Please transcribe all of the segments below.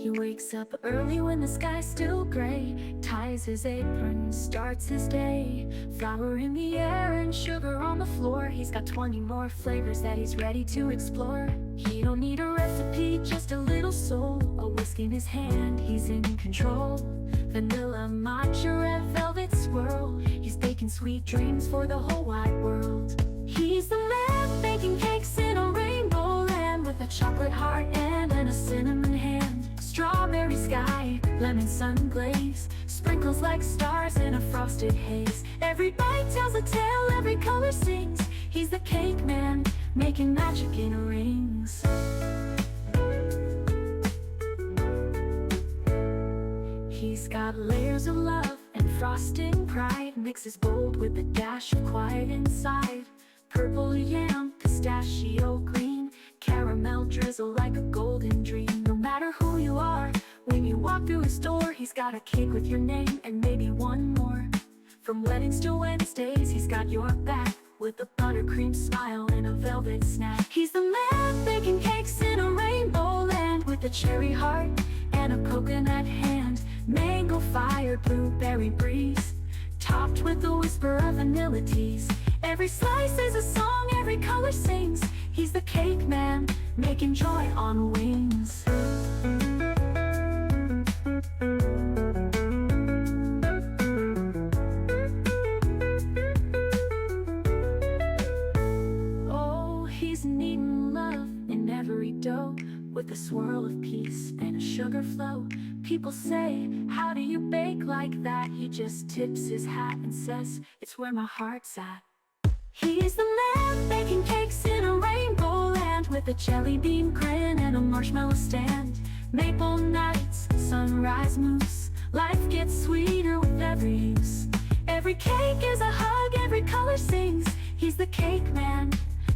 He wakes up early when the sky's still gray, ties his apron, starts his day. Flour in the air and sugar on the floor. He's got 20 more flavors that he's ready to explore. He don't need a recipe, just a little soul. A whisk in his hand, he's in control. Vanilla, matcha, red velvet swirl. He's baking sweet dreams for the whole wide world. He's the man baking cakes in a rainbow land, with a chocolate heart and a cinnamon hand. Strawberry sky, lemon sun glaze, sprinkles like stars in a frosted haze. Every bite tells a tale, every color sings. He's the cake man, making magic in rings. He's got layers of love and frosting pride, mixes bold with a dash of quiet inside. Purple yam, pistachio green, caramel drizzle like a golden dream. No matter who you are, when you walk through his door, he's got a cake with your name and maybe one more. From weddings to Wednesdays, he's got your back, with a buttercream smile and a velvet snack. He's the man baking cakes in a rainbow land, with a cherry heart and a coconut hand. Mango fire, blueberry breeze, topped with a whisper of vanilla teas. Every slice is a song, every color sings. He's the cake man, making joy on wings. Oh, he's kneading love in every dough, with a swirl of peace and a sugar flow. People say, how do you bake like that? He just tips his hat and says, it's where my heart's at. He's the man baking cakes in a rainbow land, with a jelly bean grin and a marshmallow stand. Maple nights, sunrise mousse, life gets sweeter with every use. Every cake is a hug, every color sings. He's the cake man,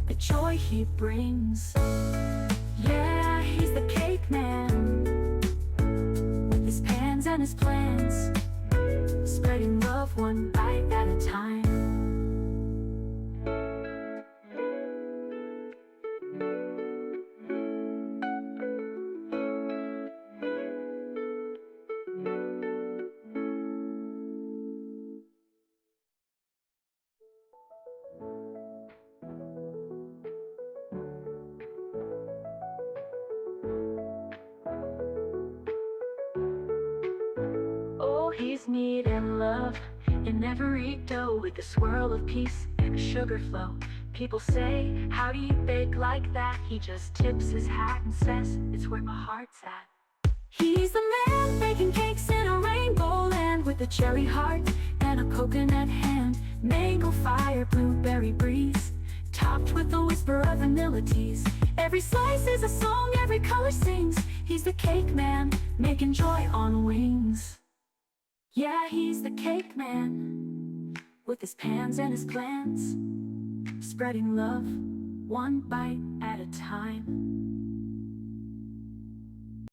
the joy he brings. Yeah, he's the cake man, with his pans and his plans, spreading love one bite at a time. Oh, he's neat and love in every dough, with a swirl of peace and a sugar flow. People say, how do you bake like that? He just tips his hat and says, it's where my heart's at. He's the man baking cakes in a rainbow land, with a cherry heart and a coconut hand. Mango fire, blueberry breeze, topped with a whisper of vanilla teas. Every slice is a song, every color sings. He's the cake man, making joy on wings. Yeah, he's the cake man, with his pans and his plans, spreading love one bite at a time.